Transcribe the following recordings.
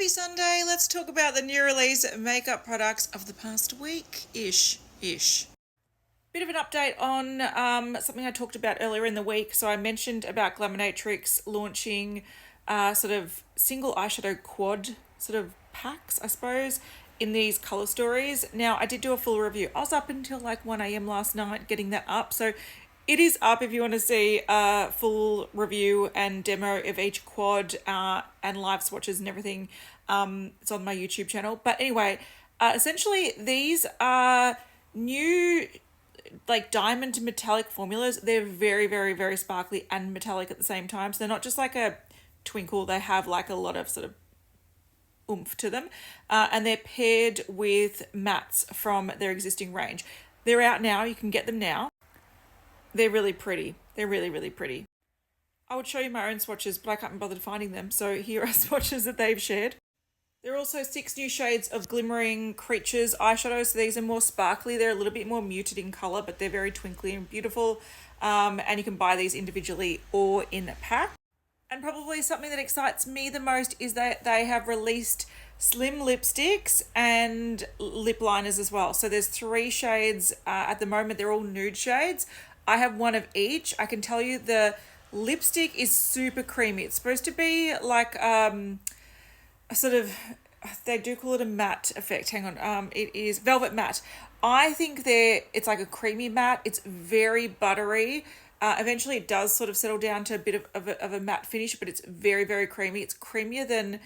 Happy Sunday. Let's talk about the new release makeup products of the past week-ish. Bit of an update on something I talked about earlier in the week. So I mentioned about Glaminatrix launching sort of single eyeshadow quad sort of packs, I suppose, in these color stories. Now, I did do a full review. I was up until like 1 a.m. last night getting that up. So it is up if you want to see a full review and demo of each quad and live swatches and everything. It's on my YouTube channel. But anyway, essentially these are new like diamond metallic formulas. They're very, very, very sparkly and metallic at the same time. So they're not just like a twinkle. They have like a lot of sort of oomph to them. And they're paired with mattes from their existing range. They're out now. You can get them now. They're really pretty. They're really, really pretty. I would show you my own swatches, but I can't be bothered finding them. So here are swatches that they've shared. There are also 6 new shades of Glimmering Creatures eyeshadows. So these are more sparkly. They're a little bit more muted in colour, but they're very twinkly and beautiful. And you can buy these individually or in a pack. And probably something that excites me the most is that they have released slim lipsticks and lip liners as well. So there's 3 shades at the moment. They're all nude shades. I have one of each. I can tell you the lipstick is super creamy. It's supposed to be like a sort of, they do call it a matte effect. Hang on. It is velvet matte. I think it's like a creamy matte. It's very buttery. Eventually it does sort of settle down to a bit of a matte finish, but it's very, very creamy. It's creamier than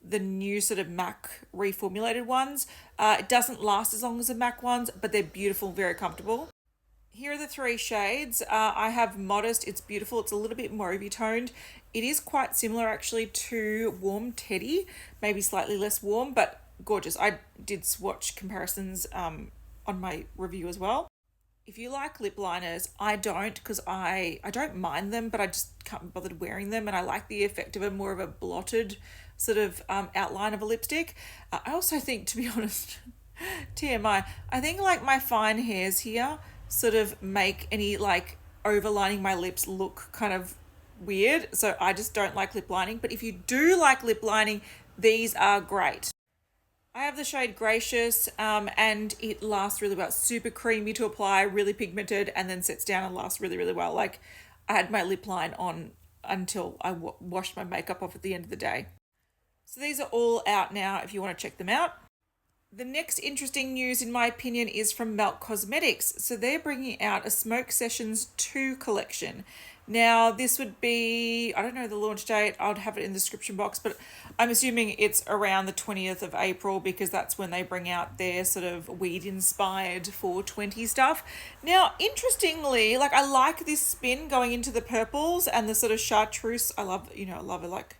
the new sort of MAC reformulated ones. It doesn't last as long as the MAC ones, but they're beautiful, very comfortable. Here are the 3 shades. I have Modest. It's beautiful. It's a little bit mauvey toned. It is quite similar actually to Warm Teddy, maybe slightly less warm, but gorgeous. I did swatch comparisons on my review as well. If you like lip liners, I don't, because I don't mind them, but I just can't be bothered wearing them, and I like the effect of a more of a blotted sort of outline of a lipstick. I also think, to be honest, TMI, I think like my fine hairs here sort of make any like overlining my lips look kind of weird. So I just don't like lip lining. But if you do like lip lining, these are great. I have the shade Gracious and it lasts really well. Super creamy to apply, really pigmented, and then sets down and lasts really, really well. Like I had my lip line on until I washed my makeup off at the end of the day. So these are all out now if you want to check them out. The next interesting news, in my opinion, is from Milk Cosmetics. So they're bringing out a Smoke Sessions 2 collection. Now, this would be, I don't know the launch date, I'd have it in the description box, but I'm assuming it's around the 20th of April because that's when they bring out their sort of weed-inspired 420 stuff. Now, interestingly, like I like this spin going into the purples and the sort of chartreuse. I love it like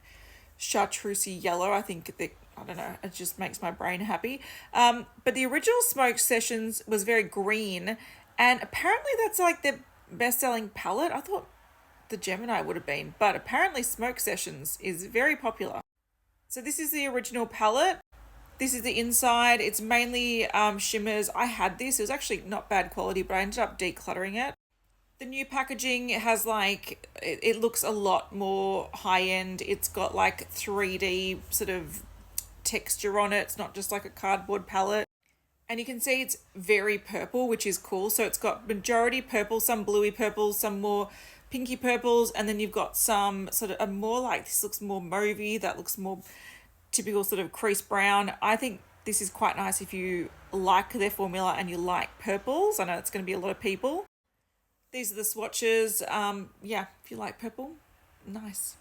chartreusey yellow. I think I don't know, it just makes my brain happy. But the original Smoke Sessions was very green, and apparently that's like their best-selling palette. I thought the Gemini would have been, but apparently Smoke Sessions is very popular. So this is the original palette. This is the inside. It's mainly shimmers. I had this. It was actually not bad quality, but I ended up decluttering it. The new packaging has like, it looks a lot more high-end. It's got like 3D sort of texture on it. It's not just like a cardboard palette. And you can see it's very purple, which is cool. So it's got majority purple, some bluey purples, some more pinky purples, and then you've got some sort of a more like, this looks more mauvey, that looks more typical sort of crease brown. I think this is quite nice if you like their formula and you like purples. I know it's going to be a lot of people. These are the swatches. Yeah, if you like purple, nice.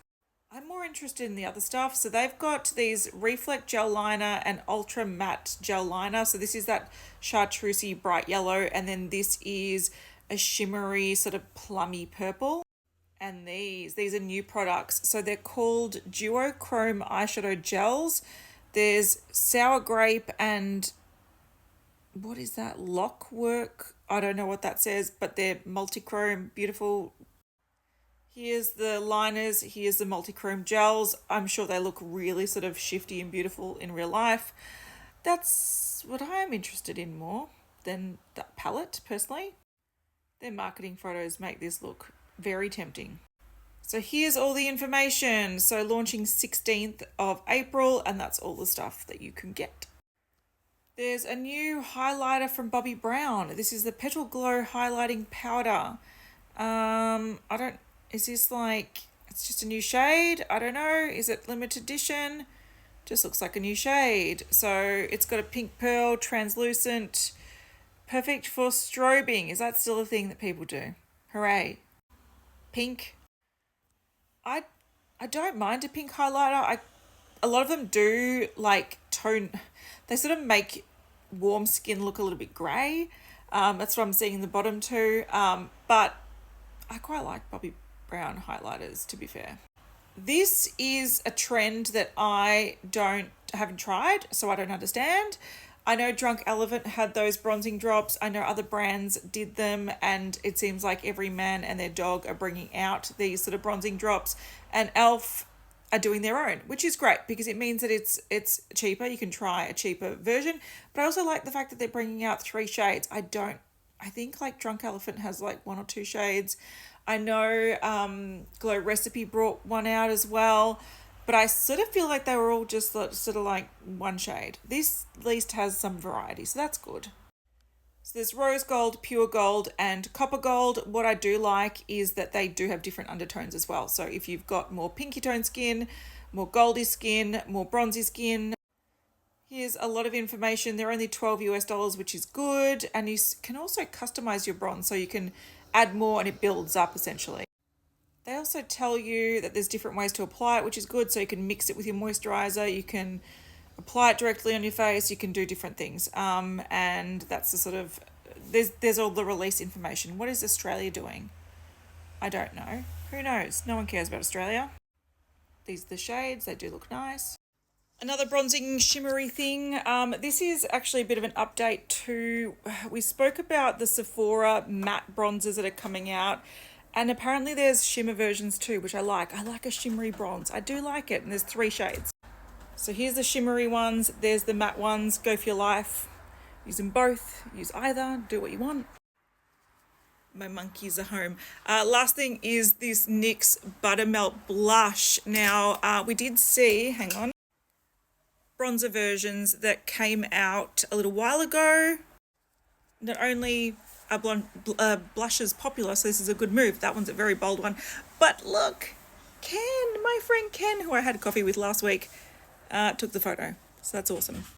I'm more interested in the other stuff. So they've got these Reflect Gel Liner and Ultra Matte Gel Liner. So this is that chartreusey bright yellow, and then this is a shimmery sort of plummy purple. And these are new products. So they're called Duochrome Eyeshadow Gels. There's Sour Grape and what is that? Lockwork? I don't know what that says, but they're multichrome, beautiful. Here's the liners, here's the multi-chrome gels. I'm sure they look really sort of shifty and beautiful in real life. That's what I'm interested in more than that palette, personally. Their marketing photos make this look very tempting. So here's all the information. So launching 16th of April, and that's all the stuff that you can get. There's a new highlighter from Bobbi Brown. This is the Petal Glow Highlighting Powder. Is this like, it's just a new shade? I don't know. Is it limited edition? Just looks like a new shade. So it's got a pink pearl, translucent, perfect for strobing. Is that still a thing that people do? Hooray. Pink. I don't mind a pink highlighter. A lot of them do like tone, they sort of make warm skin look a little bit grey. That's what I'm seeing in the bottom too. But I quite like Bobbi Brown highlighters, to be fair. This is a trend that I haven't tried, so I don't understand. I know Drunk Elephant had those bronzing drops. I know other brands did them, and it seems like every man and their dog are bringing out these sort of bronzing drops, and e.l.f. are doing their own, which is great because it means that it's cheaper. You can try a cheaper version, but I also like the fact that they're bringing out 3 shades. I think like Drunk Elephant has like 1 or 2 shades. I know Glow Recipe brought one out as well, but I sort of feel like they were all just sort of like 1 shade. This at least has some variety, so that's good. So there's rose gold, pure gold, and copper gold. What I do like is that they do have different undertones as well. So if you've got more pinky tone skin, more goldy skin, more bronzy skin, here's a lot of information. They're only $12 US, which is good. And you can also customize your bronze, so you can add more and it builds up essentially. They also tell you that there's different ways to apply it, which is good. So you can mix it with your moisturizer, you can apply it directly on your face, you can do different things. And that's the sort of, there's all the release information. What is Australia doing? I don't know. Who knows? No one cares about Australia. These are the shades, they do look nice. Another bronzing shimmery thing. This is actually a bit of an update to, we spoke about the Sephora matte bronzers that are coming out, and apparently there's shimmer versions too, which I like. I like a shimmery bronze. I do like it, and there's 3 shades. So here's the shimmery ones, there's the matte ones. Go for your life. Use them both, use either, do what you want. My monkeys are home. Last thing is this NYX Buttermilk Blush. Now, we did see, hang on, bronzer versions that came out a little while ago. Not only are blushes popular, so this is a good move. That one's a very bold one. But look, Ken, my friend Ken, who I had coffee with last week, took the photo. So that's awesome.